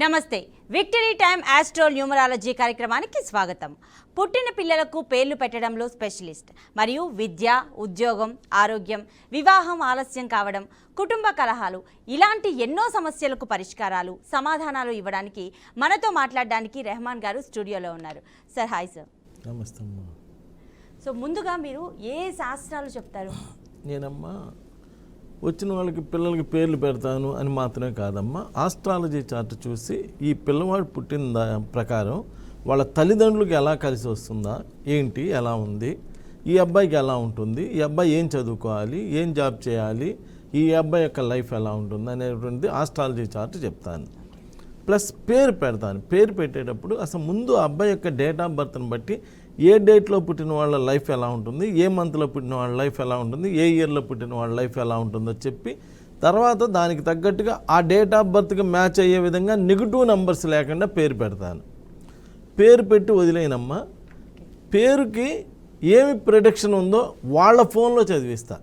నమస్తే victory time astro numerology కార్యక్రమానికి స్వాగతం. పుట్టిన పిల్లలకు పేర్లు పెట్టడంలో స్పెషలిస్ట్ మరియు విద్య, ఉద్యోగం, ఆరోగ్యం, వివాహం ఆలస్యం కావడం, కుటుంబ కలహాలు ఇలాంటి ఎన్నో సమస్యలకు పరిష్కారాలు, సమాధానాలు ఇవ్వడానికి మనతో మాట్లాడడానికి రెహమాన్ గారు స్టూడియోలో ఉన్నారు. Sir hi sir. నమస్తే అమ్మా. సో ముందుగా మీరు ఏ శాస్త్రాలు చెప్తారు? నేనమ్మా వచ్చిన వాళ్ళకి పిల్లలకి పేర్లు పెడతాను అని మాత్రమే కాదమ్మా, ఆస్ట్రాలజీ చార్ట్ చూసి ఈ పిల్లవాడు పుట్టిన ప్రకారం వాళ్ళ తల్లిదండ్రులకు ఎలా కలిసి వస్తుందా, ఏంటి, ఎలా ఉంది, ఈ అబ్బాయికి ఎలా ఉంటుంది, ఈ అబ్బాయి ఏం చదువుకోవాలి, ఏం జాబ్ చేయాలి, ఈ అబ్బాయి యొక్క లైఫ్ ఎలా ఉంటుంది అనేటువంటిది ఆస్ట్రాలజీ చార్ట్ చెప్తాను. ప్లస్ పేరు పెడతాను. పేరు పెట్టేటప్పుడు అసలు ముందు అబ్బాయి యొక్క డేట్ ఆఫ్ బర్త్ని బట్టి ఏ డేట్లో పుట్టిన వాళ్ళ లైఫ్ ఎలా ఉంటుంది, ఏ మంత్లో పుట్టిన వాళ్ళ లైఫ్ ఎలా ఉంటుంది, ఏ ఇయర్లో పుట్టిన వాళ్ళ లైఫ్ ఎలా ఉంటుందో చెప్పి తర్వాత దానికి తగ్గట్టుగా ఆ డేట్ ఆఫ్ బర్త్కి మ్యాచ్ అయ్యే విధంగా నెగిటివ్ నెంబర్స్ లేకుండా పేరు పెడతాను. పేరు పెట్టి వదిలేనమ్మా, పేరుకి ఏమి ప్రిడిక్షన్ ఉందో వాళ్ళ ఫోన్లో చదివిస్తా.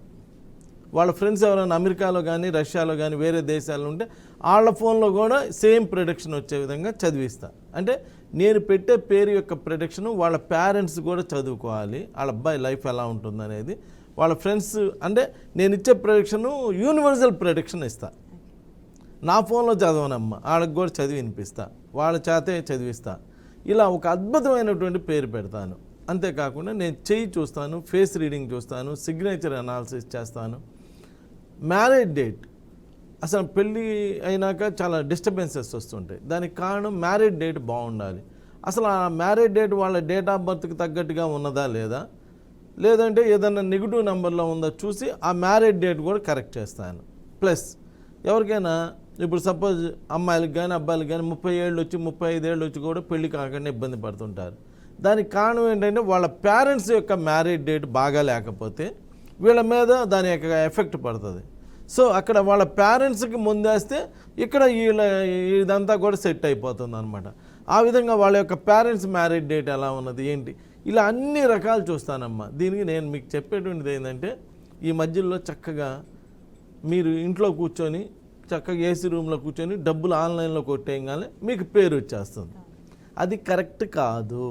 వాళ్ళ ఫ్రెండ్స్ ఎవరైనా అమెరికాలో కానీ రష్యాలో కానీ వేరే దేశాల్లో ఉంటే వాళ్ళ ఫోన్లో కూడా సేమ్ ప్రిడిక్షన్ వచ్చే విధంగా చదివిస్తా. అంటే నేను పెట్టే పేరు యొక్క ప్రిడిక్షన్ వాళ్ళ పేరెంట్స్ కూడా చదువుకోవాలి, వాళ్ళ అబ్బాయి లైఫ్ ఎలా ఉంటుంది అనేది. వాళ్ళ ఫ్రెండ్స్ అంటే నేను ఇచ్చే ప్రిడిక్షను యూనివర్సల్ ప్రిడిక్షన్ ఇస్తా. నా ఫోన్లో చదవనమ్మా, వాళ్ళకి కూడా చదివి వినిపిస్తా, వాళ్ళ చేతే చదివిస్తా. ఇలా ఒక అద్భుతమైనటువంటి పేరు పెడతాను. అంతేకాకుండా నేను చెయ్యి చూస్తాను, ఫేస్ రీడింగ్ చూస్తాను, సిగ్నేచర్ అనాలిసిస్ చేస్తాను. మ్యారేజ్ డేట్, అసలు పెళ్ళి అయినాక చాలా డిస్టర్బెన్సెస్ వస్తుంటాయి. దానికి కారణం మ్యారేజ్ డేట్ బాగుండాలి. అసలు ఆ మ్యారేజ్ డేట్ వాళ్ళ డేట్ ఆఫ్ బర్త్కి తగ్గట్టుగా ఉన్నదా లేదా, లేదంటే ఏదన్నా నెగిటివ్ నెంబర్లో ఉందో చూసి ఆ మ్యారేజ్ డేట్ కూడా కరెక్ట్ చేస్తాను. ప్లస్ ఎవరికైనా ఇప్పుడు సపోజ్ అమ్మాయిలకు కానీ అబ్బాయిలకు కానీ 30 ఏళ్ళు వచ్చి 35 ఏళ్ళు వచ్చి కూడా పెళ్లి కాకుండా ఇబ్బంది పడుతుంటారు. దానికి కారణం ఏంటంటే వాళ్ళ పేరెంట్స్ యొక్క మ్యారేజ్ డేట్ బాగా లేకపోతే వీళ్ళ మీద దాని యొక్క ఎఫెక్ట్ పడుతుంది. సో అక్కడ వాళ్ళ పేరెంట్స్కి ముందేస్తే ఇక్కడ ఇదంతా కూడా సెట్ అయిపోతుంది అనమాట. ఆ విధంగా వాళ్ళ యొక్క పేరెంట్స్ మ్యారేజ్ డేట్ ఎలా ఉన్నది ఏంటి, ఇలా అన్ని రకాలు చూస్తానమ్మా. దీనికి నేను మీకు చెప్పేటువంటిది ఏంటంటే ఈ మధ్యలో చక్కగా మీరు ఇంట్లో కూర్చొని చక్కగా ఏసీ రూమ్లో కూర్చొని డబ్బులు ఆన్లైన్లో కొట్టేయగానే మీకు పేరు వచ్చేస్తుంది. అది కరెక్ట్ కాదు.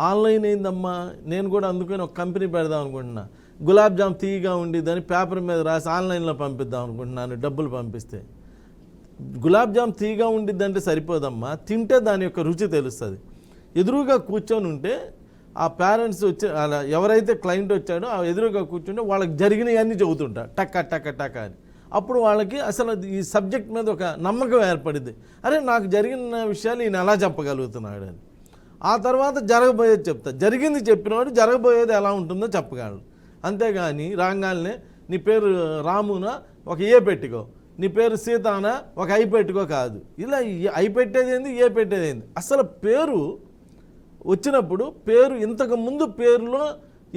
ఆన్లైన్ అయిందమ్మా. నేను కూడా అందుకని ఒక కంపెనీ పెడదాం అనుకుంటున్నా. గులాబ్ జామ్ తీయగా ఉండి దాన్ని పేపర్ మీద రాసి ఆన్లైన్లో పంపిద్దాం అనుకుంటున్నాను. డబ్బులు పంపిస్తే గులాబ్ జామ్ తీయగా ఉండిద్దంటే సరిపోదమ్మా, తింటే దాని యొక్క రుచి తెలుస్తుంది. ఎదురుగా కూర్చొని ఉంటే ఆ పేరెంట్స్ వచ్చి అలా ఎవరైతే క్లయింట్ వచ్చాడో ఆ ఎదురుగా కూర్చుంటే వాళ్ళకి జరిగినవన్నీ చెబుతుంటా టక్క టక్క టక్క అని. అప్పుడు వాళ్ళకి అసలు ఈ సబ్జెక్ట్ మీద ఒక నమ్మకం ఏర్పడింది. అరే నాకు జరిగిన విషయాలు ఈయన ఎలా చెప్పగలుగుతున్నాడు అని. ఆ తర్వాత జరగబోయేది చెప్తా. జరిగింది చెప్పినవాడు జరగబోయేది ఎలా ఉంటుందో చెప్పగలడు. అంతేగాని రాగానే నీ పేరు రామునా ఒక ఏ పెట్టుకో, నీ పేరు సీతానా ఒక ఐ పెట్టుకో కాదు. ఇలా ఐ పెట్టేది ఏంది, ఏ పెట్టేది ఏంది. అసలు పేరు వచ్చినప్పుడు పేరు ఇంతకు ముందు పేరులో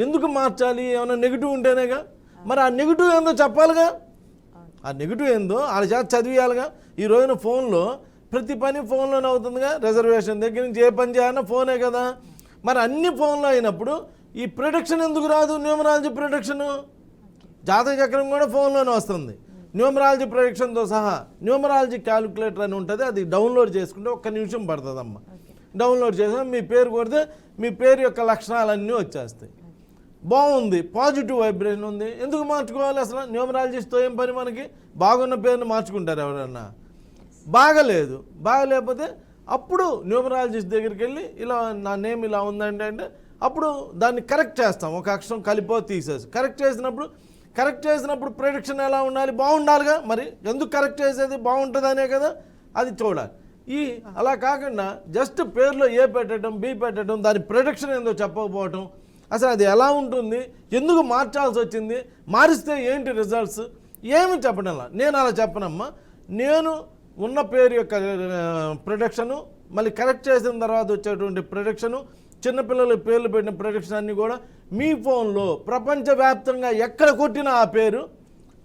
ఎందుకు మార్చాలి, ఏమైనా నెగిటివ్ ఉంటేనేగా. మరి ఆ నెగిటివ్ ఏందో చెప్పాలిగా. ఆ నెగిటివ్ ఏందో వాళ్ళ చేత చదివేయాలిగా. ఈ రోజున ఫోన్లో ప్రతి పని ఫోన్లోనే అవుతుందిగా. రిజర్వేషన్ దగ్గర నుంచి ఏ పని చేయాలన్నా ఫోనే కదా. మరి అన్ని ఫోన్లో అయినప్పుడు ఈ ప్రొడక్షన్ ఎందుకు రాదు? న్యూమరాలజీ ప్రొడక్షను, జాతక చక్రం కూడా ఫోన్లోనే వస్తుంది. న్యూమరాలజీ ప్రొడక్షన్తో సహా న్యూమరాలజీ క్యాలిక్యులేటర్ అని ఉంటుంది. అది డౌన్లోడ్ చేసుకుంటే 1 నిమిషం పడుతుందమ్మా. డౌన్లోడ్ చేసిన మీ పేరు కొడితే మీ పేరు యొక్క లక్షణాలన్నీ వచ్చేస్తాయి. బాగుంది, పాజిటివ్ వైబ్రేషన్ ఉంది, ఎందుకు మార్చుకోవాలి? అసలు న్యూమరాలజిస్ట్తో ఏం పని మనకి? బాగున్న పేరుని మార్చుకుంటారు ఎవరన్నా? బాగలేదు. బాగలేకపోతే అప్పుడు న్యూమరాలజిస్ట్ దగ్గరికి వెళ్ళి ఇలా నా నేమ్ ఇలా ఉందంటే అంటే అప్పుడు దాన్ని కరెక్ట్ చేస్తాం. ఒక అక్షరం కలిపో తీసేసి కరెక్ట్ చేసినప్పుడు ప్రిడిక్షన్ ఎలా ఉండాలి? బాగుండాలిగా. మరి ఎందుకు కరెక్ట్ చేసేది? బాగుంటుందనే కదా. అది చూడాలి. అలా కాకుండా జస్ట్ పేరులో ఏ పెట్టడం, బి పెట్టడం, దాని ప్రిడిక్షన్ ఏందో చెప్పకపోవటం, అసలు అది ఎలా ఉంటుంది, ఎందుకు మార్చాల్సి వచ్చింది, మారిస్తే ఏంటి రిజల్ట్స్, ఏమి చెప్పడంలా. నేను అలా చెప్పనమ్మా. నేను ఉన్న పేరు యొక్క ప్రొడక్షను మళ్ళీ కరెక్ట్ చేసిన తర్వాత వచ్చేటువంటి ప్రొడక్షను, చిన్నపిల్లల పేర్లు పెట్టిన ప్రొడక్షన్ అన్నీ కూడా మీ ఫోన్లో ప్రపంచవ్యాప్తంగా ఎక్కడ కొట్టినా ఆ పేరు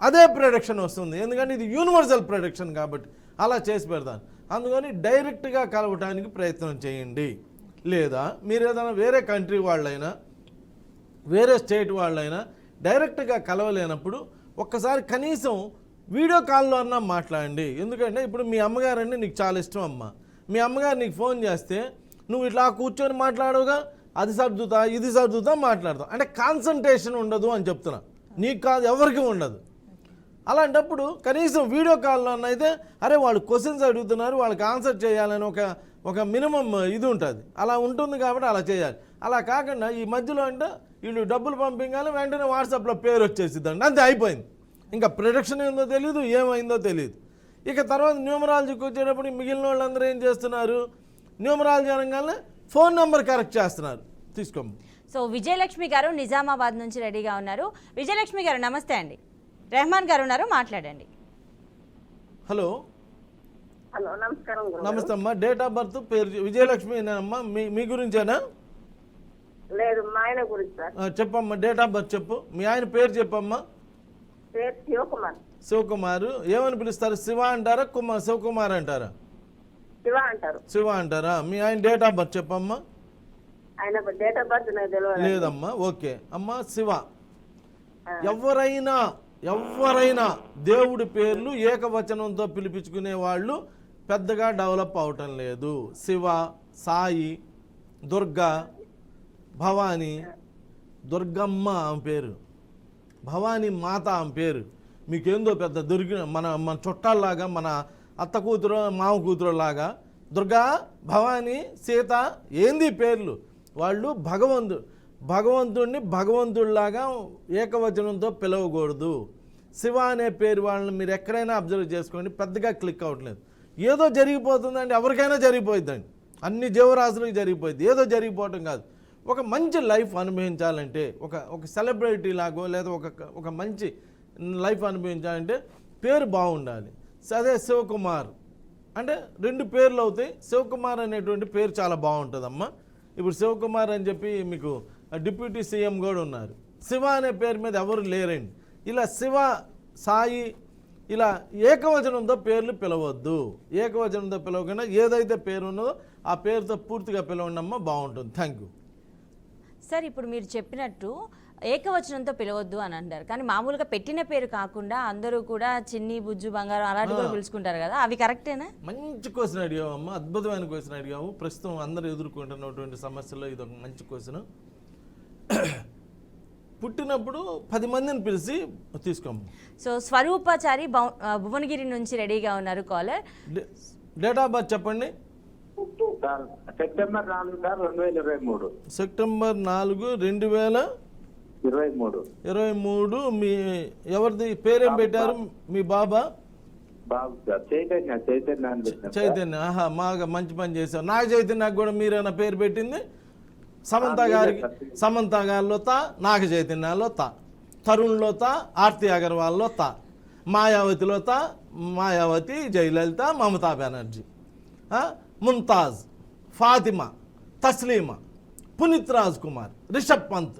అదే ప్రొడక్షన్ వస్తుంది. ఎందుకంటే ఇది యూనివర్సల్ ప్రొడక్షన్ కాబట్టి అలా చేసి పెడతాను. అందుకని డైరెక్ట్గా కలవటానికి ప్రయత్నం చేయండి. లేదా మీరు ఏదైనా వేరే కంట్రీ వాళ్ళైనా వేరే స్టేట్ వాళ్ళైనా డైరెక్ట్గా కలవలేనప్పుడు ఒక్కసారి కనీసం వీడియో కాల్లో అన్నా మాట్లాడండి. ఎందుకంటే ఇప్పుడు మీ అమ్మగారంటే నీకు చాలా ఇష్టం అమ్మ. మీ అమ్మగారు నీకు ఫోన్ చేస్తే నువ్వు ఇట్లా కూర్చొని మాట్లాడవుగా, అది సర్దుతా ఇది సర్దుతా మాట్లాడతావు, అంటే కాన్సన్ట్రేషన్ ఉండదు అని చెప్తున్నా. నీకు కాదు, ఎవరికి ఉండదు. అలాంటప్పుడు కనీసం వీడియో కాల్లో అయితే అరే వాళ్ళు క్వశ్చన్స్ అడుగుతున్నారు, వాళ్ళకి ఆన్సర్ చేయాలని ఒక మినిమం ఇది ఉంటుంది. అలా ఉంటుంది కాబట్టి అలా చేయాలి. అలా కాకుండా ఈ మధ్యలో అంటే వీళ్ళు డబ్బులు పంపించాలి, వెంటనే వాట్సాప్లో పేరు వచ్చేసిద్దండి, అంతే అయిపోయింది. ఇంకా ప్రొడక్షన్ ఏందో తెలియదు, ఏమైందో తెలియదు. ఇక తర్వాత న్యూమరాలజీకి వచ్చేటప్పుడు మిగిలిన వాళ్ళందరూ ఏం చేస్తున్నారు, న్యూమరాలజీ అనగానే ఫోన్ నెంబర్ కరెక్ట్ చేస్తున్నారు. తీసుకోండి. సో విజయలక్ష్మి గారు నిజామాబాద్ నుంచి రెడీగా ఉన్నారు. విజయలక్ష్మి గారు నమస్తే అండి. రెహమాన్ గారు ఉన్నారు, మాట్లాడండి. హలో. హలో, నమస్కారం. నమస్తే అమ్మా. డేట్ ఆఫ్ బర్త్ పేరు విజయలక్ష్మి అమ్మా, మీ గురించేనా? లేదు, మా ఆయన గురించి సార్. చెప్పమ్మా, డేట్ ఆఫ్ బర్త్ చెప్పు. మీ ఆయన పేరు చెప్పమ్మా. పేరు శివకుమార్. శివకుమారు. ఏమని పిలుస్తారు, శివ అంటారా శివకుమార్ అంటారా? శివ అంటారు. శివ అంటారా? మీ ఆయన డేట్ ఆఫ్ బర్త్ చెప్పమ్మా. ఆయన డేట్ ఆఫ్ బర్త్ నాకు తెలియదు. లేదమ్మా. ఓకే అమ్మా. శివ. ఎవరైనా దేవుడి పేర్లు ఏకవచనంతో పిలిపించుకునే వాళ్ళు పెద్దగా డెవలప్ అవటం లేదు. శివ, సాయి, దుర్గా, భవానీ, దుర్గమ్మ ఆమె పేరు, భవానీ మాత ఆమె పేరు. మీకేందో పెద్ద మన చుట్టాల్లాగా, మన అత్త కూతురు మామ కూతురు లాగా దుర్గా, భవానీ, సీత ఏంది పేర్లు? వాళ్ళు భగవంతుడిని భగవంతుడిలాగా ఏకవచనంతో పిలవకూడదు. శివ అనే పేరు వాళ్ళని మీరు ఎక్కడైనా అబ్జర్వ్ చేసుకోండి, పెద్దగా క్లిక్ అవ్వట్లేదు. ఏదో జరిగిపోతుందండి, ఎవరికైనా జరిగిపోతుందండి, అన్ని జీవరాశులకు జరిగిపోయింది. ఏదో జరిగిపోవటం కాదు. ఒక మంచి లైఫ్ అనుభవించాలంటే, ఒక సెలబ్రిటీ లాగో లేదా ఒక మంచి లైఫ్ అనుభవించాలంటే పేరు బాగుండాలి. అదే శివకుమార్ అంటే 2 పేర్లు అవుతాయి. శివకుమార్ అనేటువంటి పేరు చాలా బాగుంటుందమ్మా. ఇప్పుడు శివకుమార్ అని చెప్పి మీకు డిప్యూటీ సీఎం కూడా ఉన్నారు. శివ అనే పేరు మీద ఎవరు లేరండి. ఇలా శివ, సాయి ఇలా ఏకవచనంతో పేర్లు పిలవద్దు. ఏకవచనంతో పిలవకుండా ఏదైతే పేరు ఉన్నదో ఆ పేరుతో పూర్తిగా పిలవండమ్మా, బాగుంటుంది. Thank you sir. ఇప్పుడు మీరు చెప్పినట్టు ఏకవచనంతో పిలవద్దు అని అంటారు, కానీ మామూలుగా పెట్టిన పేరు కాకుండా అందరూ కూడా చిన్ని, బుజ్జు, బంగారం అలాంటి కూడా పిలుచుకుంటారు కదా, అవి కరెక్టేనా? మంచి క్వశ్చన్ అడిగావు అమ్మ, అద్భుతమైన క్వశ్చన్ అడిగావు. ప్రస్తుతం అందరూ ఎదుర్కొంటున్నటువంటి సమస్యల్లో ఇది ఒక మంచి క్వశ్చన్. పుట్టినప్పుడు 10 మందిని పిలిచి తీసుకోమ్మ. సో స్వరూపాచారి భువనగిరి నుంచి రెడీగా ఉన్నారు కాలర్. డేట్ ఆఫ్ బర్త్ చెప్పండి. September 4 sir 2023. సెప్టెంబర్ 4, 2023. మీ ఎవరిది పేరేం పెట్టారు? మీ బాబా? బాబు సార్ చైతన్య. ఆహా, మాగా మంచి పని చేశారు. నాగ చైతన్యకు కూడా మీరైనా పేరు పెట్టింది. సమంత గారిలో తా, నాగ చైతన్యలో తా, తరుణ్లో తా, ఆర్తి అగర్వాల్లో తా, మాయావతిలో తా, మాయావతి, జయలలిత, మమతా బెనర్జీ, ముంతాజ్, ఫాతిమా, తస్లీమా, పునీత్ రాజ్ కుమార్, రిషబ్ పంత్.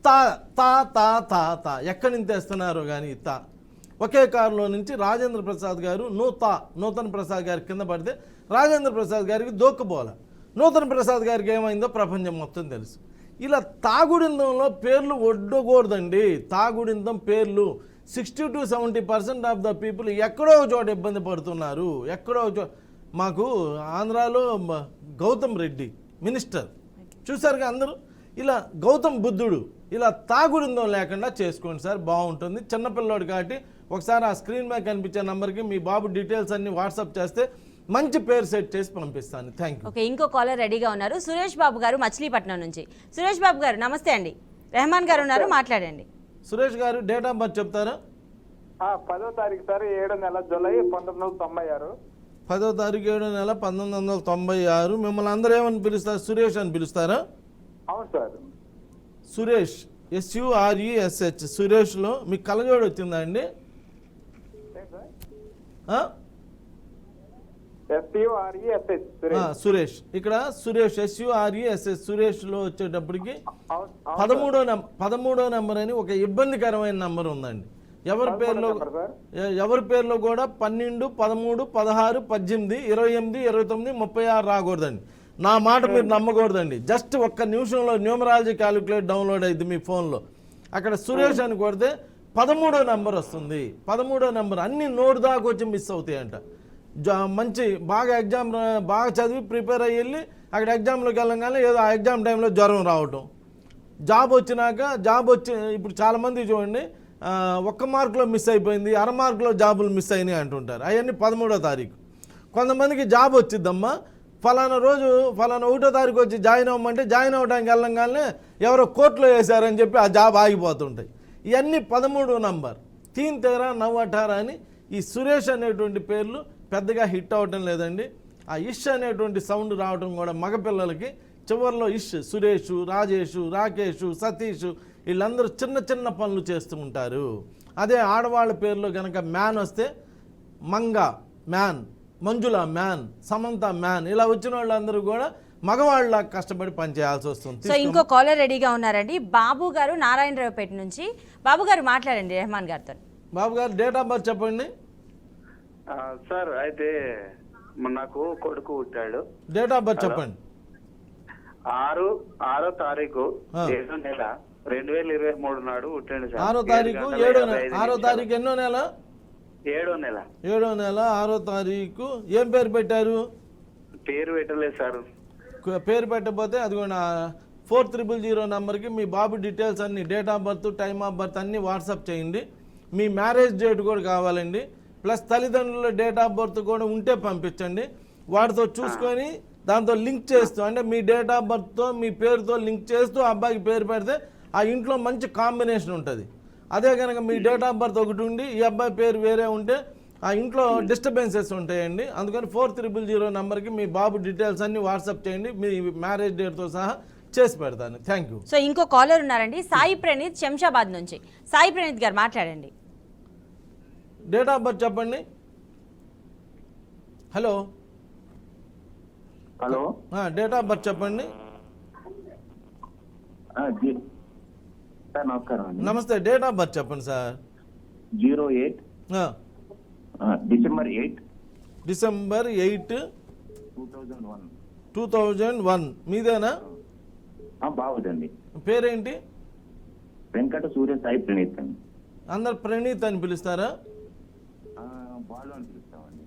తా తా తా తా తా ఎక్కడి నుంచి తెస్తున్నారో కానీ తా. ఒకే కారులో నుంచి రాజేంద్ర ప్రసాద్ గారు నూతన్ ప్రసాద్ గారి కింద పడితే రాజేంద్ర ప్రసాద్ గారికి దోక్కుపోలే. నూతన్ ప్రసాద్ గారికి ఏమైందో ప్రపంచం మొత్తం తెలుసు. ఇలా తాగుడిందంలో పేర్లు ఒడ్డకూడదండి. తాగుడిందం పేర్లు 60 to 70% ఆఫ్ ద పీపుల్ ఎక్కడో ఒక చోట ఇబ్బంది పడుతున్నారు. ఎక్కడో ఒక చోట మాకు ఆంధ్రాలో గౌతమ్ రెడ్డి మినిస్టర్ చూసారుగా అందరూ. ఇలా గౌతమ్ బుద్ధుడు ఇలా తాగుడిందం లేకుండా చేసుకోండి సార్, బాగుంటుంది. చిన్నపిల్లోడు కాబట్టి ఒకసారి ఆ స్క్రీన్ మీద కనిపించే నెంబర్కి మీ బాబు డీటెయిల్స్ అన్ని వాట్సాప్ చేస్తే మంచి పేరు సెట్ చేసి పంపిస్తాను. Thank you. ఓకే, ఇంకో కాలర్ రెడీగా ఉన్నారు. సురేష్ బాబు గారు మచిలీపట్నం నుంచి. సురేష్ బాబు గారు నమస్తే అండి. రెహమాన్ గారు ఉన్నారు, మాట్లాడండి. సురేష్ గారు డేట్ ఆఫ్ బర్త్ చెప్తారా? 10వ తారీఖు సార్ 7వ నెల జూలై 1996. 10వ తారీఖు 7వ నెల 1996. మిమ్మల్ని అందరూ ఏమని పిలుస్తారు? సురేష్ అని పిలుస్తారా? అవును సార్. సురేష్, SURESH. సురేష్లో మీకు కలజోడు వచ్చిందా అండి? సురేష్. ఇక్కడ సురేష్ SURESH సురేష్లో వచ్చేటప్పటికి 13వ నెంబర్ అని ఒక ఇబ్బందికరమైన నెంబర్ ఉందండి. ఎవరి పేర్లో కూడా 12, 13, 16, 18, 28, 29, 36 రాకూడదండి. నా మాట మీరు నమ్మకూడదండి. జస్ట్ ఒక్క నిమిషంలో న్యూమరాలజీ క్యాలిక్యులేట్ డౌన్లోడ్ అయింది మీ ఫోన్లో. అక్కడ సురేష్ అని కొడితే 13వ నెంబర్ వస్తుంది. 13వ నెంబర్ అన్ని నోటు దాకా వచ్చి మిస్ అవుతాయంట. మంచి బాగా ఎగ్జామ్ బాగా చదివి ప్రిపేర్ అయ్యి వెళ్ళి అక్కడ ఎగ్జామ్లోకి వెళ్ళగానే ఏదో ఆ ఎగ్జామ్ టైంలో జ్వరం రావటం, జాబ్ వచ్చినాక ఇప్పుడు చాలామంది చూడండి 1 మార్కులో మిస్ అయిపోయింది, 1/2 మార్కులో జాబులు మిస్ అయినాయి అంటుంటారు. అవన్నీ 13వ తారీఖు. కొంతమందికి జాబ్ వచ్చిద్దమ్మా, ఫలానా రోజు ఫలానా 1వ తారీఖు వచ్చి జాయిన్ అవ్వమంటే జాయిన్ అవ్వడానికి వెళ్ళంగానే ఎవరో కోర్టులో వేశారని చెప్పి ఆ జాబ్ ఆగిపోతుంటాయి. ఇవన్నీ 13వ నంబర్. 3 13 9 18 అని ఈ సురేష్ అనేటువంటి పేర్లు పెద్దగా హిట్ అవ్వటం లేదండి. ఆ ఇష్ అనేటువంటి సౌండ్ రావటం కూడా మగపిల్లలకి చివరిలో ఇష్, సురేష్, రాజేష్, రాకేష్, సతీష్ వీళ్ళందరూ చిన్న చిన్న పనులు చేస్తూ ఉంటారు. అదే ఆడవాళ్ళ పేర్లో కనుక మ్యాన్ వస్తే మంగ మ్యాన్, మంజుల మ్యాన్, సమంత మ్యాన్, ఇలా వచ్చిన వాళ్ళందరూ కూడా మగవాళ్ళ కష్టపడి పనిచేయాల్సి వస్తుంది. సో ఇంకో కాలర్ రెడీగా ఉన్నారండి, బాబు గారు నారాయణరావుపేట నుంచి. బాబు గారు మాట్లాడండి రెహమాన్ గారితో. బాబు గారు డేట్ ఆఫ్ బర్త్ చెప్పండి. సార్ అయితే నాకు కొడుకు పుట్టాడు. డేట్ ఆఫ్ బర్త్ చెప్పండి. 6వ తారీఖు 7వ నెల 2023 నాడు పుట్టాడు సార్. 6వ తారీఖు 6వ తారీఖు ఎన్నో నెల? 7వ నెల 7వ నెల 6వ తారీఖు. ఏం పేరు పెట్టారు? పేరు పెట్టలేదు సార్. పేరు పెట్టకపోతే అది కూడా 4000 నెంబర్కి మీ బాబు డీటెయిల్స్ అన్ని, date of birth, time of birth అన్నీ వాట్సాప్ చేయండి. మీ మ్యారేజ్ డేట్ కూడా కావాలండి, ప్లస్ తల్లిదండ్రుల డేట్ ఆఫ్ బర్త్ కూడా ఉంటే పంపించండి. వాటితో చూసుకొని దాంతో లింక్ చేస్తూ, అంటే మీ డేట్ ఆఫ్ బర్త్తో మీ పేరుతో లింక్ చేస్తూ అబ్బాయికి పేరు పెడితే ఆ ఇంట్లో మంచి కాంబినేషన్ ఉంటుంది. అదే కనుక మీ డేట్ ఆఫ్ బర్త్ ఒకటి ఉండి ఈ అబ్బాయి పేరు వేరే ఉంటే ఆ ఇంట్లో డిస్టర్బెన్సెస్ ఉంటాయండి. అందుకని 4000 నెంబర్కి మీ బాబు డీటెయిల్స్ అన్ని వాట్సాప్ చేయండి, మీ మ్యారేజ్ డేట్తో సహా చేసి పెడతాను. Thank you. సో ఇంకో కాలర్ ఉన్నారండి, సాయి ప్రణీత్ శంషాబాద్ నుంచి. సాయి ప్రణీత్ గారు మాట్లాడండి. డేట్ ఆఫ్ బర్త్ చెప్పండి. Hello hello, date of birth చెప్పండి. సార్ నమస్కారం అండి. నమస్తే, డేట్ ఆఫ్ బర్త్ చెప్పండి సార్. 08 December 8 December 8 2001. 2001. మీదేనా? బాగుందండి. పేరేంటి? వెంకట సూర్య సాయి ప్రణీత్ అండి. అందరు ప్రణీత్ అని పిలుస్తారా? బాలు అని పిలుస్తామండి.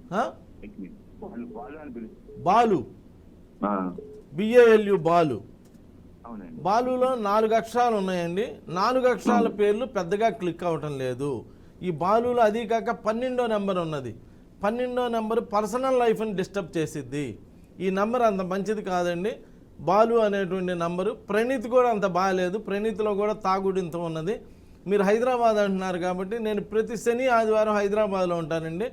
బాలు అని పిలుస్తాం. బాలు, BALU బాలు. అవునండి. బాలులో 4 అక్షరాలు ఉన్నాయండి. 4 అక్షరాల పేర్లు పెద్దగా క్లిక్ అవ్వటం లేదు. ఈ బాలులో అది కాక 12వ నెంబర్ ఉన్నది. 12వ నెంబర్ పర్సనల్ లైఫ్ని డిస్టర్బ్ చేసిద్ది. ఈ నెంబర్ అంత మంచిది కాదండి. బాలు అనేటువంటి నంబరు. ప్రణీత్ కూడా అంత బాగాలేదు. ప్రణీత్లో కూడా తాగుడింత ఉన్నది. మీరు హైదరాబాద్ అంటున్నారు కాబట్టి నేను ప్రతి శని ఆదివారం హైదరాబాద్లో ఉంటానండి.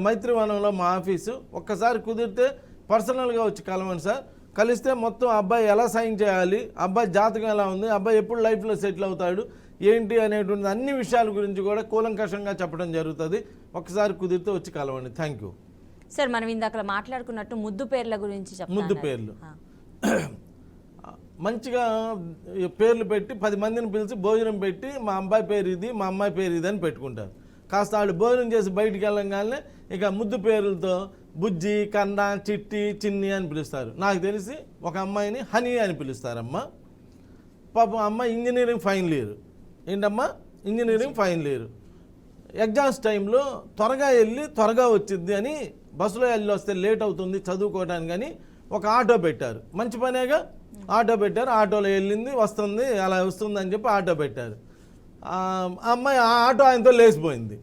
మైత్రివనంలో మా ఆఫీసు. ఒక్కసారి కుదిరితే పర్సనల్గా వచ్చి కలవండి సార్. కలిస్తే మొత్తం అబ్బాయి ఎలా సైన్ చేయాలి, అబ్బాయి జాతకం ఎలా ఉంది, అబ్బాయి ఎప్పుడు లైఫ్లో సెటిల్ అవుతాడు ఏంటి అనేటువంటి అన్ని విషయాల గురించి కూడా కూలంకషంగా చెప్పడం జరుగుతుంది. ఒకసారి కుదిరితే వచ్చి కలవండి. Thank you sir. మనం ఇందాక మాట్లాడుకున్నట్టు ముద్దు పేర్ల గురించి ముద్దు పేర్లు మంచిగా పేర్లు పెట్టి 10 మందిని పిలిచి భోజనం పెట్టి మా అబ్బాయి పేరు ఇది, మా అమ్మాయి పేరు ఇది అని పెట్టుకుంటారు. కాస్త వాళ్ళు భోజనం చేసి బయటికి వెళ్ళంగానే ఇక ముద్దు పేర్లతో బుజ్జి, కన్న, చిట్టి, చిన్ని అని పిలుస్తారు. నాకు తెలిసి ఒక అమ్మాయిని హనీ అని పిలుస్తారమ్మా. పాపం అమ్మాయి ఇంజనీరింగ్ ఫైనల్ ఇయర్. ఏంటమ్మా? Engineering final year. ఎగ్జామ్స్ టైంలో త్వరగా వెళ్ళి త్వరగా వచ్చింది అని బస్సులో వెళ్ళి వస్తే లేట్ అవుతుంది చదువుకోవడానికి అని ఒక ఆటో పెట్టారు. మంచి పనేగా, ఆటో పెట్టారు. ఆటోలో వెళ్ళింది, వస్తుంది, అలా వస్తుంది అని చెప్పి ఆటో పెట్టారు. ఆ అమ్మాయి ఆ ఆటో ఆయనతో లేచిపోయింది.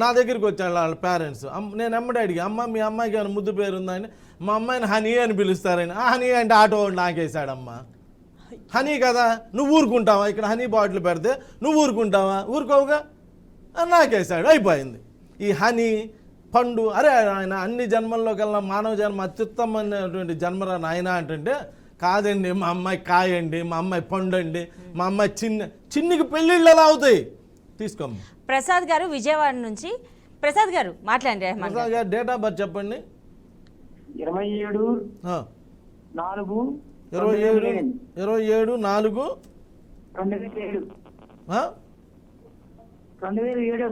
నా దగ్గరికి వచ్చాడు వాళ్ళ పేరెంట్స్. నేను ఎమ్మడి అడిగి, అమ్మ మీ అమ్మాయికి ఏమైనా ముద్దు పేరు ఉందా అని. మా అమ్మాయిని హనీ అని పిలుస్తారని. ఆ హనీ అంటే ఆటో నాకేసాడమ్మా. హనీ కదా, నువ్వు ఊరుకుంటావా? ఇక్కడ హనీ బాటిల్ పెడితే నువ్వు ఊరుకుంటావా? ఊరుకోవుగా, నాకేసాడు. అయిపోయింది. ఈ హనీ పండు, అరే ఆయన అన్ని జన్మల్లోకెల్లా మానవ జన్మ అత్యుత్తమైనటువంటి జన్మరా నాయన అంటుంటే, కాదండి మా అమ్మాయి కాయండి, మా అమ్మాయి పండు అండి, మా అమ్మాయి చిన్నికి పెళ్ళిళ్ళు ఎలా అవుతాయి? తీసుకోమ్మ. ప్రసాద్ గారు విజయవాడ నుంచి. ప్రసాద్ గారు మాట్లాడండి. ప్రసాద్ గారు డేట్ ఆఫ్ బర్త్ చెప్పండి. 27 4 27 4 2007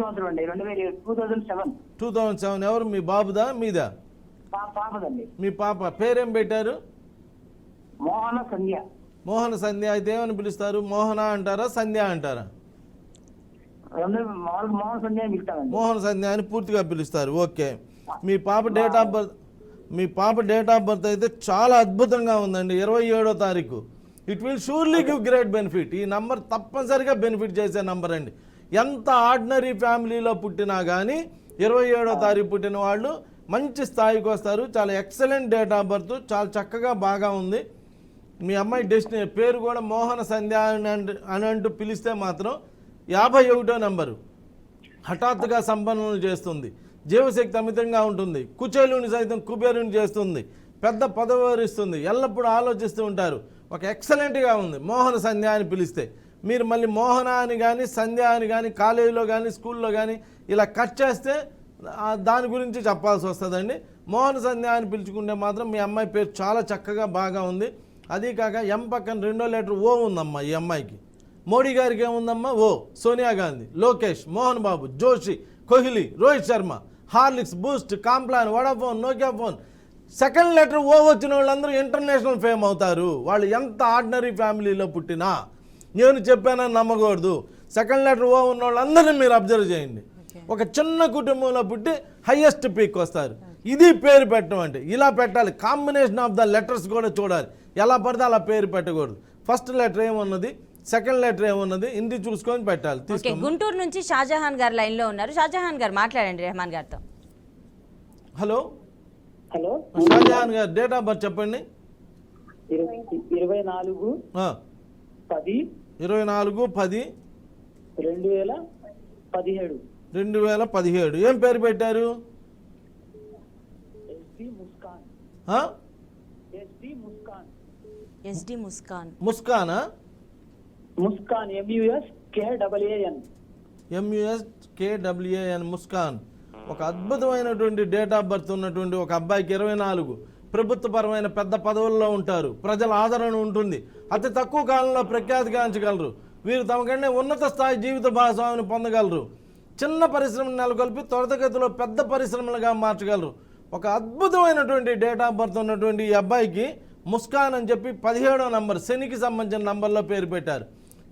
సంవత్సరం అండి. 2007. ఎవరు? మీ బాబుదా మీదా? పాపదండి. మీ పాప పేరేం పెట్టారు? మోహన సంధ్య. మోహన సంధ్య. అయితే ఏమని పిలుస్తారు? మోహన అంటారా, సంధ్య అంటారా? మోహన సంధ్య అని పిలుస్తామండి. మోహన్ సంధ్య అని పూర్తిగా పిలుస్తారు. ఓకే, మీ పాప డేట్ ఆఫ్ బర్త్ అయితే చాలా అద్భుతంగా ఉందండి. 27వ తారీఖు. It will surely give great benefit. ఈ నంబర్ తప్పనిసరిగా బెనిఫిట్ చేసే నంబర్ అండి. ఎంత ఆర్డినరీ ఫ్యామిలీలో పుట్టినా కానీ 27వ తారీఖు పుట్టిన వాళ్ళు మంచి స్థాయికి వస్తారు. చాలా ఎక్సలెంట్ డేట్ ఆఫ్ బర్త్, చాలా చక్కగా బాగా ఉంది. మీ అమ్మాయి డెస్టినీ పేరు కూడా మోహన సంధ్య అని అంటూ పిలిస్తే మాత్రం 51వ నంబరు హఠాత్తుగా సంపన్నులు చేస్తుంది. జీవశక్తి అమితంగా ఉంటుంది. కుచేలుని సైతం కుబేరుని చేస్తుంది. పెద్ద పదవరిస్తుంది. ఎల్లప్పుడూ ఆలోచిస్తూ ఉంటారు. ఒక ఎక్సలెంట్గా ఉంది. మోహన సంధ్య అని పిలిస్తే మీరు మళ్ళీ మోహన అని కానీ సంధ్య అని కానీ కాలేజీలో కానీ స్కూల్లో కానీ ఇలా కట్ చేస్తే దాని గురించి చెప్పాల్సి వస్తుందండి. మోహన సంధ్య అని పిలుచుకుంటే మాత్రం మీ అమ్మాయి పేరు చాలా చక్కగా బాగా ఉంది. అదీ కాక ఎం పక్కన 2వ లెటర్ ఓ ఉందమ్మా ఈ అమ్మాయికి. మోడీ గారికి ఏముందమ్మా O. Sonia Gandhi, Lokesh, Mohan Babu, Joshi, Kohli, Rohit Sharma, Horlicks, Boost, Complan, Vodafone, Nokia phone. Second letter O వచ్చిన వాళ్ళందరూ ఇంటర్నేషనల్ ఫేమ్ అవుతారు. వాళ్ళు ఎంత ఆర్డినరీ ఫ్యామిలీలో పుట్టినా నేను చెప్పానని నమ్మకూడదు. సెకండ్ లెటర్ ఓ ఉన్న వాళ్ళందరినీ మీరు అబ్జర్వ్ చేయండి. ఒక చిన్న కుటుంబంలో పుట్టి హయ్యెస్ట్ పీక్ వస్తారు. ఇది పేరు పెట్టడం అంటే ఇలా పెట్టాలి. కాంబినేషన్ ఆఫ్ ద లెటర్స్ కూడా చూడాలి. ఎలా పడితే అలా పేరు పెట్టకూడదు. ఫస్ట్ లెటర్ ఏమున్నది, సెకండ్ లెటర్ ఏమున్నది, ఇంటి చూసుకొని పెట్టాలి. ఓకే, గుంటూరు నుంచి షాజహాన్ గారు లైన్లో ఉన్నారు. షాజహాన్ గారు మాట్లాడండి రెహమాన్ గారితో. హలో హలో, షాజహాన్ గారు డేట్ ఆఫ్ బర్త్ చెప్పండి. 24/10/2017. ఏం పేరు పెట్టారు? ఎస్డి ముస్కాన్. ముస్కానా? ముస్కాన్ MUSKWAN ముస్కాన్. ఒక అద్భుతమైనటువంటి డేట్ ఆఫ్ బర్త్ ఉన్నటువంటి ఒక అబ్బాయికి 24. ప్రభుత్వపరమైన పెద్ద పదవుల్లో ఉంటారు. ప్రజల ఆదరణ ఉంటుంది. అతి తక్కువ కాలంలో ప్రఖ్యాతిగాంచగలరు. వీరు తమకంటే ఉన్నత స్థాయి జీవిత భాగస్వామిని పొందగలరు. చిన్న పరిశ్రమను నెలకొల్పి త్వరితగతిలో పెద్ద పరిశ్రమలుగా మార్చగలరు. ఒక అద్భుతమైనటువంటి డేట్ ఆఫ్ బర్త్ ఉన్నటువంటి ఈ అబ్బాయికి ముస్కాన్ అని చెప్పి 17వ నంబర్ శనికి సంబంధించిన నంబర్లో పేరు పెట్టారు.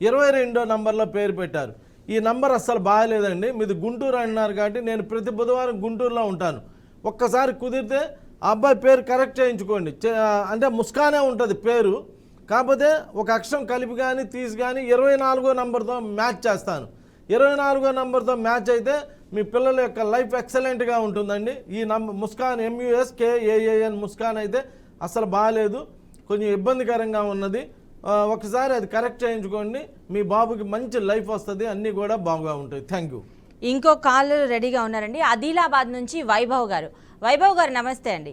22వ నంబర్లో పేరు పెట్టారు. ఈ నంబర్ అస్సలు బాగాలేదండి. మీది గుంటూరు అంటున్నారు కాబట్టి నేను ప్రతి బుధవారం గుంటూరులో ఉంటాను. ఒక్కసారి కుదిరితే ఆ అబ్బాయి పేరు కరెక్ట్ చేయించుకోండి. అంటే ముస్కానే ఉంటుంది పేరు, కాకపోతే ఒక అక్షరం కలిపి కానీ తీసి కానీ 24వ నంబర్తో మ్యాచ్ చేస్తాను. 24వ నంబర్తో మ్యాచ్ అయితే మీ పిల్లల యొక్క లైఫ్ ఎక్సలెంట్గా ఉంటుందండి. ఈ నంబర్ ముస్కాన్ MUSKAAN ముస్కాన్ అయితే అసలు బాగాలేదు, కొంచెం ఇబ్బందికరంగా ఉన్నది. ఒకసారి అది కరెక్ట్ చేయించుకోండి. మీ బాబుకి మంచి లైఫ్ వస్తుంది, అన్నీ కూడా బాగా ఉంటాయి. Thank you. ఇంకో కాల్ రెడీగా ఉన్నారండి. ఆదిలాబాద్ నుంచి వైభవ్ గారు. వైభవ్ గారు నమస్తే అండి.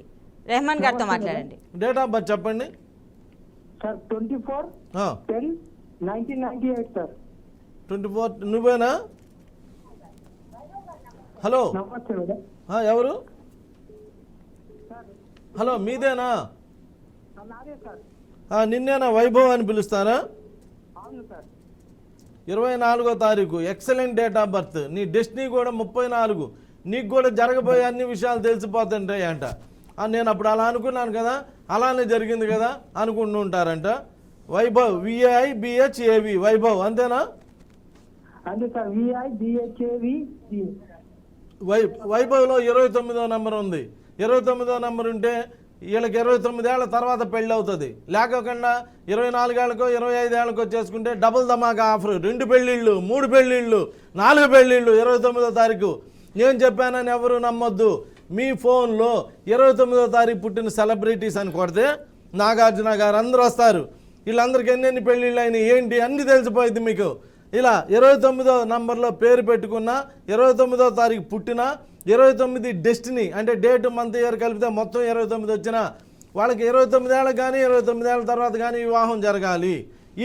రెహమాన్ గారితో మాట్లాడండి. డేట్ ఆఫ్ బర్త్ చెప్పండి. Sir 24/10/1998 sir. 24 నువ్వేనా? హలో నమస్తే మేడం. ఎవరు? హలో మీదేనా? నాదే సార్. నిన్నేనా వైభవ్ అని పిలుస్తారా? అవును సార్. 24వ తారీఖు ఎక్సలెంట్ డేట్ ఆఫ్ బర్త్. నీ డెస్టినీ కూడా 34. నీకు కూడా జరగబోయే అన్ని విషయాలు తెలిసిపోతుంటాయి అంట. నేను అప్పుడు అలా అనుకున్నాను కదా, అలానే జరిగింది కదా అనుకుంటూ ఉంటారంట. వైభవ్ VIBHAV వైభవ్ అంతేనా? అంతే సార్. VIBHAV. వైభవ్లో 29వ నంబర్ ఉంది. 29వ నంబర్ ఉంటే వీళ్ళకి 29 ఏళ్ల తర్వాత పెళ్ళి అవుతుంది. లేకుండా 24 ఏళ్ళకో 25 ఏళ్ళకో చేసుకుంటే డబుల్ ధమాకా ఆఫర్. 2 పెళ్ళిళ్ళు, 3 పెళ్ళిళ్ళు, 4 పెళ్ళిళ్ళు 29వ తారీఖు. నేను చెప్పానని ఎవరు నమ్మొద్దు. మీ ఫోన్లో 29వ తారీఖు పుట్టిన సెలబ్రిటీస్ అని కొడితే నాగార్జున గారు అందరూ వస్తారు. వీళ్ళందరికీ ఎన్నెన్ని పెళ్ళిళ్ళు అయినాయి ఏంటి అన్నీ తెలిసిపోయింది మీకు. ఇలా 29వ నంబర్లో పేరు పెట్టుకున్న 29వ తారీఖు పుట్టిన 29 డెస్టినీ అంటే డేట్ మంత్ ఇయర్ కలిపితే మొత్తం 29 వచ్చిన వాళ్ళకి 29 ఏళ్ళకి కానీ 29 ఏళ్ళ తర్వాత కానీ వివాహం జరగాలి.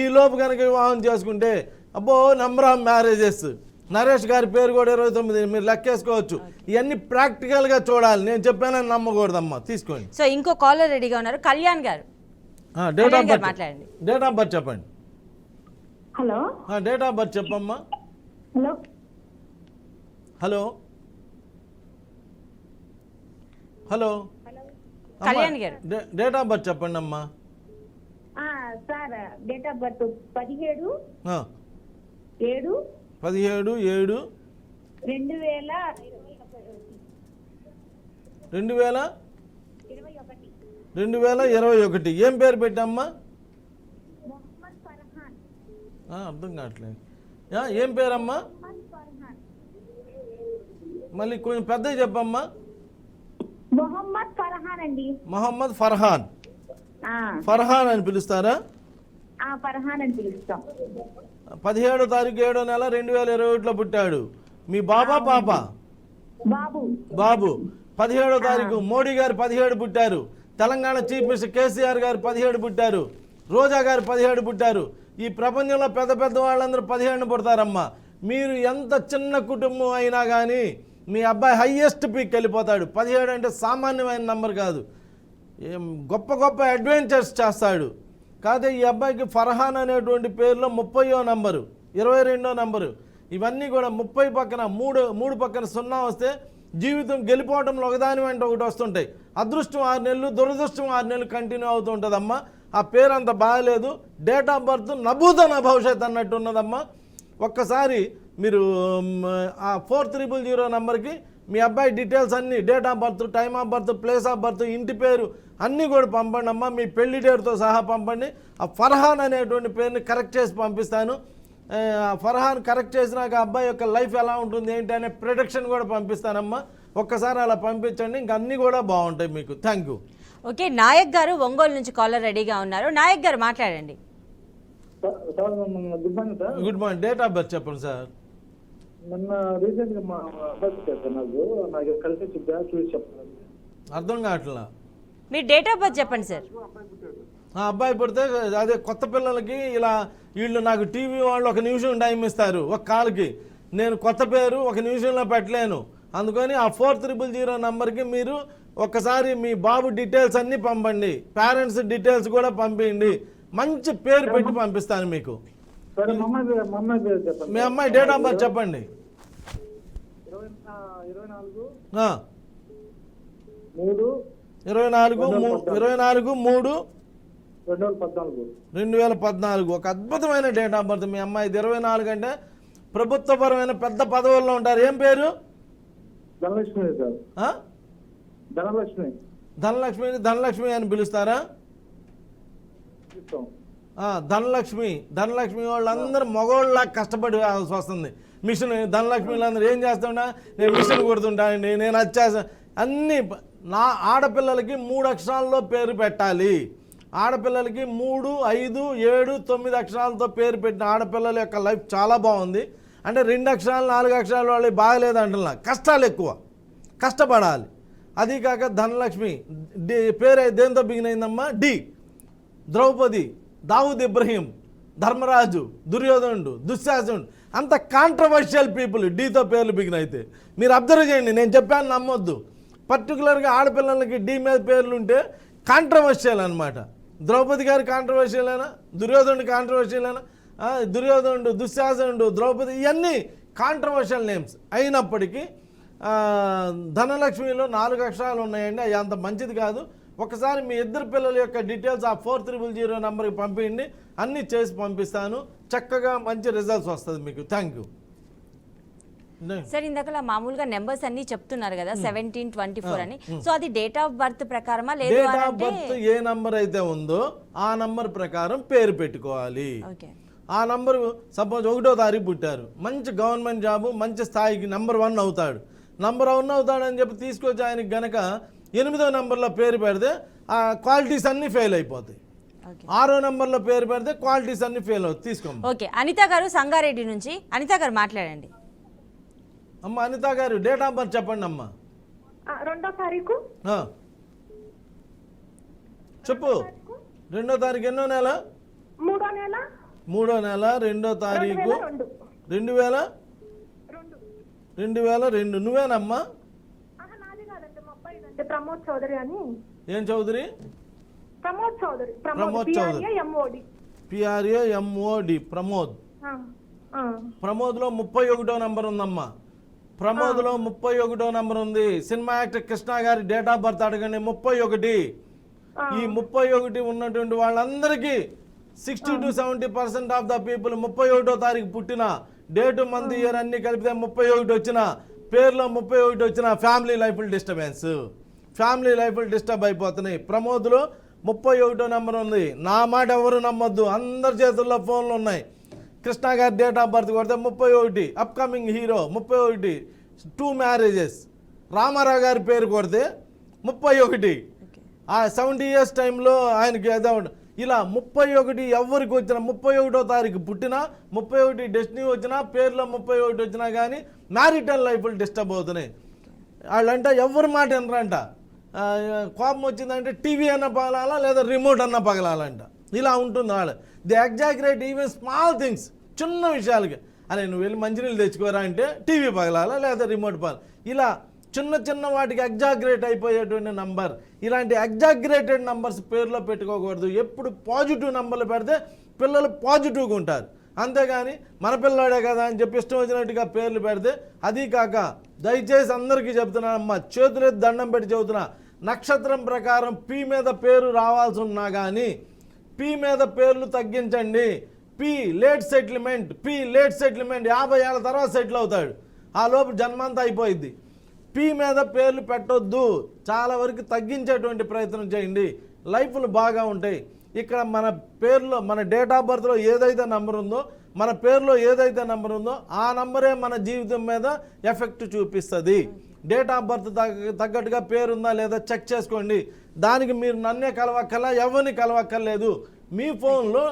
ఈ లోపు కనుక వివాహం చేసుకుంటే అబ్బో నెంబర్ ఆఫ్ మ్యారేజెస్. నరేష్ గారి పేరు కూడా 29 మీరు లెక్కేసుకోవచ్చు. ఇవన్నీ ప్రాక్టికల్గా చూడాలి. నేను చెప్పానని నమ్మకూడదమ్మా. తీసుకోండి. సో ఇంకో కాలర్ రెడీగా ఉన్నారు. కళ్యాణ్ గారు. డేట్ ఆఫ్ బర్త్ మాట్లాడండి. డేట్ ఆఫ్ బర్త్ చెప్పండి. హలో డేట్ ఆఫ్ బర్త్ చెప్పమ్మా. హలో హలో హలో కళ్యాణ్ గారు. డేట్ ఆఫ్ బర్త్ చెప్పండి అమ్మా. Sir date of birth 17/7/2017. 17/7/2021 ఏం పేరు పెట్టమ్మా? అర్థం కావట్లేదు. ఏం పేరమ్మా? మళ్ళీ కొంచెం పెద్దగా చెప్పమ్మా. మొహమ్మద్ ఫర్హాన్ అండి. మొహమ్మద్ ఫర్హాన్. ఫర్హాన్ అని పిలుస్తారా? ఫర్హాన్ అని పిలుస్తాం. 17వ తారీఖు 7వ నెల 2021లో పుట్టాడు. మీ బాబా పాప? బాబు. 17వ తారీఖు మోడీ గారు 17 పుట్టారు. తెలంగాణ చీఫ్ మినిస్టర్ కేసీఆర్ గారు 17 పుట్టారు. రోజా గారు 17 పుట్టారు. ఈ ప్రపంచంలో పెద్ద పెద్ద వాళ్ళందరూ 17 పుడతారమ్మా. మీరు ఎంత చిన్న కుటుంబం అయినా కానీ మీ అబ్బాయి హయ్యెస్ట్ పీక్ వెళ్ళిపోతాడు. 17 అంటే సామాన్యమైన నంబర్ కాదు. గొప్ప గొప్ప అడ్వెంచర్స్ చేస్తాడు. కాదే ఈ అబ్బాయికి ఫర్హాన్ అనేటువంటి పేరులో 30వ నంబరు, 22వ నంబరు, ఇవన్నీ కూడా 30 పక్కన 3 పక్కన 0 వస్తే జీవితం గెలిపోవడంలో ఒకదాని వెంట ఒకటి వస్తుంటాయి. అదృష్టం 6 నెలలు, దురదృష్టం 6 నెలలు కంటిన్యూ అవుతూ ఉంటుందమ్మా. ఆ పేరు అంత బాగాలేదు. డేట్ ఆఫ్ బర్త్ నభూతన భవిష్యత్ అన్నట్టు ఉన్నదమ్మా. ఒక్కసారి మీరు ఆ 4000 నంబర్కి మీ అబ్బాయి డీటెయిల్స్ అన్నీ, date of birth, time of birth, place of birth, ఇంటి పేరు అన్నీ కూడా పంపండి అమ్మా. మీ పెళ్లి డేట్తో సహా పంపండి. ఆ ఫర్హాన్ అనేటువంటి పేరుని కరెక్ట్ చేసి పంపిస్తాను. ఫర్హాన్ కరెక్ట్ చేసినాక అబ్బాయి యొక్క లైఫ్ ఎలా ఉంటుంది ఏంటి అనే ప్రొడక్షన్ కూడా పంపిస్తానమ్మా. ఒక్కసారి అలా పంపించండి, ఇంక అన్నీ కూడా బాగుంటాయి మీకు. Thank you. ఓకే, నాయక్ గారు ఒంగోలు నుంచి కాలర్ రెడీగా ఉన్నారు. నాయక్ గారు మాట్లాడండి. Sir good morning sir. Good morning. Date of birth చెప్పండి సార్. మొన్న రీసెంట్ గా మా అబ్బాయి సార్ నాకు కలిసి చూసి చెప్పండి. అర్థం కావట్లా. మీ డేట్ ఆఫ్ బర్త్ చెప్పండి సార్. అబ్బాయి పుడితే అదే కొత్త పిల్లలకి ఇలా వీళ్ళు నాకు టీవీ వాళ్ళు 1 నిమిషం టైం ఇస్తారు ఒక కాల్కి. నేను కొత్త పేరు 1 నిమిషంలో పెట్టలేను. అందుకని ఆ 4000 నంబర్కి మీరు ఒక్కసారి మీ బాబు డీటెయిల్స్ అన్నీ పంపండి. పేరెంట్స్ డీటెయిల్స్ కూడా పంపించండి. మంచి పేరు పెట్టి పంపిస్తాను మీకు. మీ అమ్మాయి డేట్ ఆఫ్ బర్త్ చెప్పండి. 24/3/2014 ఒక అద్భుతమైన డేట్ ఆఫ్ బర్త్ మీ అమ్మాయిది. 24 అంటే ప్రభుత్వపరమైన పెద్ద పదవుల్లో ఉంటారు. ఏం పేరు? ధనలక్ష్మి అని పిలుస్తారా? ధనలక్ష్మి వాళ్ళందరూ మగవాళ్ళలా కష్టపడి వస్తుంది. మిషన్ ధనలక్ష్మి వాళ్ళందరూ ఏం చేస్తుంటా, నేను మిషన్ కొడుతుంటానండి, నేను వచ్చేసా అన్నీ. నా ఆడపిల్లలకి 3 అక్షరాల్లో పేరు పెట్టాలి. ఆడపిల్లలకి 3, 5, 7, 9 అక్షరాలతో పేరు పెట్టిన ఆడపిల్లల యొక్క లైఫ్ చాలా బాగుంది. అంటే 2 అక్షరాలు 4 అక్షరాలు వాళ్ళకి బాగలేదు అంటున్నా. కష్టాలు ఎక్కువ, కష్టపడాలి. అది కాక ధనలక్ష్మి పేరు దేంతో బిగిన్ అయిందమ్మా? డి. ద్రౌపది, దావుద్ ఇబ్రహీం, ధర్మరాజు, దుర్యోధనుడు, దుశ్శాసనుడు, అంత కాంట్రవర్షియల్ పీపుల్ డీతో పేర్లు బిగిన్ అయితే. మీరు అబ్జర్వ్ చేయండి, నేను చెప్పాను నమ్మొద్దు. పర్టికులర్గా ఆడపిల్లలకి డి మీద పేర్లు ఉంటే కాంట్రవర్షియల్ అనమాట. ద్రౌపది గారు కాంట్రవర్షియలేనా? దుర్యోధనుడు కాంట్రవర్షియలేనా? దుర్యోధనుడు, దుశ్శాసనుడు, ద్రౌపది, ఇవన్నీ కాంట్రవర్షియల్ నేమ్స్ అయినప్పటికీ ధనలక్ష్మిలో 4 అక్షరాలు ఉన్నాయండి. అవి అంత మంచిది కాదు. ఒకసారి మీ ఇద్దరు పిల్లల యొక్క డీటెయిల్స్ ఆ 4000 నంబర్కి పంపించండి. అన్నీ చేసి పంపిస్తాను. చక్కగా మంచి రిజల్ట్స్ వస్తుంది మీకు. Thank you sir. ఇందాక మామూలుగా నెంబర్స్ అన్ని చెప్తున్నారు కదా, 17, 24 అని. సో అది డేట్ ఆఫ్ బర్త్ ప్రకారమా? లేదు, డేట్ ఆఫ్ బర్త్ ఏ నంబర్ అయితే ఉందో ఆ నంబర్ ప్రకారం పేరు పెట్టుకోవాలి. ఆ నంబరు సపోజ్ 1వ తారీఖు పుట్టారు, మంచి గవర్నమెంట్ జాబు, మంచి స్థాయికి నంబర్ 1 అవుతాడు. నంబర్ 1 అవుతాడని చెప్పి తీసుకొచ్చి ఆయనకి గనక 8వ నంబర్లో పేరు పెడితే ఆ క్వాలిటీస్ అన్నీ ఫెయిల్ అయిపోతాయి. 6వ నంబర్లో పేరు పెడితే క్వాలిటీస్ అన్నీ ఫెయిల్ అవుతాయి. తీసుకోండి. ఓకే, అనిత గారు సంగారెడ్డి నుంచి. అనిత గారు మాట్లాడండి. అమ్మ అనిత గారు డేట్ ఆఫ్ బర్త్ చెప్పండి అమ్మా. 2వ తారీఖు. చెప్పు. 2వ తారీఖు ఎన్నో నెల? 3వ నెల. 3వ నెల 2వ తారీఖు 2002. నువ్వేనమ్మా? నాది కాదండి, మా అబ్బాయి ప్రమోద్ చౌదరి అని. ఏం చౌదరి? ప్రమోద్ చౌదరి. PRAMOD ప్రమోద్. ప్రమోద్లో 31వ నంబర్ ఉందమ్మా. ప్రమోద్లో 31వ నంబర్ ఉంది. సినిమా యాక్టర్ కృష్ణ గారి డేట్ ఆఫ్ బర్త్ అడగండి. 31. ఈ 31 ఉన్నటువంటి వాళ్ళందరికీ 60 to 70% ఆఫ్ ద పీపుల్ 31వ తారీఖు పుట్టిన డేటు మంత్ ఇయర్ అన్ని కలిపితే 31 వచ్చిన పేరులో 31 వచ్చిన ఫ్యామిలీ లైఫ్లు డిస్టర్బెన్స్, ఫ్యామిలీ లైఫ్లు డిస్టర్బ్ అయిపోతున్నాయి. ప్రమోద్లో 31 నెంబర్ ఉంది. నా మాట ఎవరు నమ్మొద్దు, అందరి చేతుల్లో ఫోన్లు ఉన్నాయి. కృష్ణ గారి డేట్ ఆఫ్ బర్త్ కొడితే 31, అప్కమింగ్ హీరో 31, 2 మ్యారేజెస్. రామారావు గారి పేరు కొడితే 31, ఆ 70 ఇయర్స్ టైంలో ఆయనకి ఏదో ఇలా 31 ఎవరికి వచ్చినా 31వ తారీఖు పుట్టినా 31 డెస్టినీ వచ్చినా పేరులో 31 వచ్చినా కానీ మ్యారిటల్ లైఫ్లు డిస్టర్బ్ అవుతున్నాయి. వాళ్ళంటే ఎవరి మాట వినరంట. కోపం వచ్చిందంటే టీవీ అన్న పగలాలా లేదా రిమోట్ అన్న పగలాలంట. ఇలా ఉంటుంది వాళ్ళు. The exaggerate even small things, చిన్న విషయాలకి. అరే నువ్వు వెళ్ళి మంచినీళ్ళు తెచ్చుకోరా అంటే టీవీ పగలాలా లేదా రిమోట్ పగల. ఇలా చిన్న చిన్న వాటికి ఎగ్జాగ్రేట్ అయిపోయేటువంటి నంబర్. ఇలాంటి ఎగ్జాగ్రేటెడ్ నంబర్స్ పేరులో పెట్టుకోకూడదు. ఎప్పుడు పాజిటివ్ నంబర్లు పెడితే పిల్లలు పాజిటివ్గా ఉంటారు. అంతేగాని మన పిల్లాడే కదా అని చెప్పి ఇష్టం వచ్చినట్టుగా పేర్లు పెడితే అది కాక దయచేసి అందరికీ చెప్తున్నాను అమ్మ, చేతులెత్తి దండం పెట్టి చెబుతున్నా, నక్షత్రం ప్రకారం పి మీద పేరు రావాల్సి ఉన్నా కానీ పి మీద పేర్లు తగ్గించండి. పి లేట్ సెటిల్మెంట్, 50 ఏళ్ళ తర్వాత సెటిల్ అవుతాడు, ఆ లోపు జన్మంతా అయిపోయింది. పి మీద పేర్లు పెట్టొద్దు, చాలా వరకు తగ్గించేటువంటి ప్రయత్నం చేయండి, లైఫ్లు బాగా ఉంటాయి. ఇక్కడ మన పేరులో మన డేట్ ఆఫ్ బర్త్లో ఏదైతే నెంబర్ ఉందో, మన పేరులో ఏదైతే నెంబర్ ఉందో ఆ నంబరే మన జీవితం మీద ఎఫెక్ట్ చూపిస్తుంది. డేట్ ఆఫ్ బర్త్ తగ్గట్టుగా పేరుందా లేదా చెక్ చేసుకోండి. దానికి మీరు నన్నే కలవక్కర్లా, ఎవరిని కలవక్కర్లేదు. మీ ఫోన్లో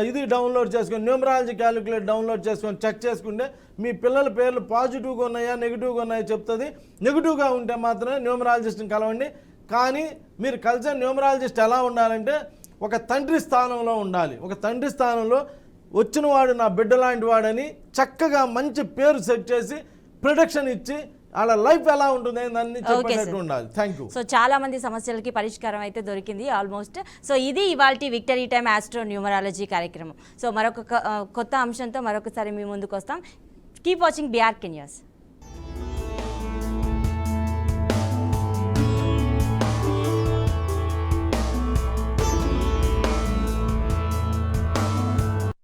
ఇది డౌన్లోడ్ చేసుకొని న్యూమరాలజీ క్యాలిక్యులేటర్ డౌన్లోడ్ చేసుకొని చెక్ చేసుకుంటే మీ పిల్లల పేర్లు పాజిటివ్గా ఉన్నాయా నెగిటివ్గా ఉన్నాయో చెప్తుంది. నెగిటివ్గా ఉంటే మాత్రమే న్యూమరాలజిస్ట్ని కలవండి. కానీ మీరు కలిసే న్యూమరాలజిస్ట్ ఎలా ఉండాలంటే ఒక తండ్రి స్థానంలో ఉండాలి. ఒక తండ్రి స్థానంలో వచ్చినవాడు నా బిడ్డ లాంటి వాడని చక్కగా మంచి పేరు సెట్ చేసి ప్రొడక్షన్ ఇచ్చి అలా లైఫ్ ఎలా ఉంటుంది దాన్ని చెప్పేటట్టు ఉండాలి. Thank you. సో చాలా మంది సమస్యలకి పరిష్కారం అయితే దొరికింది ఆల్మోస్ట్. సో ఇది ఇవాల్టి విక్టరీ టైమ్ ఆస్ట్రో న్యూమరాలజీ కార్యక్రమం. సో మరొక కొత్త అంశంతో మరొకసారి మీ ముందుకు వస్తాం. Keep watching BRK news.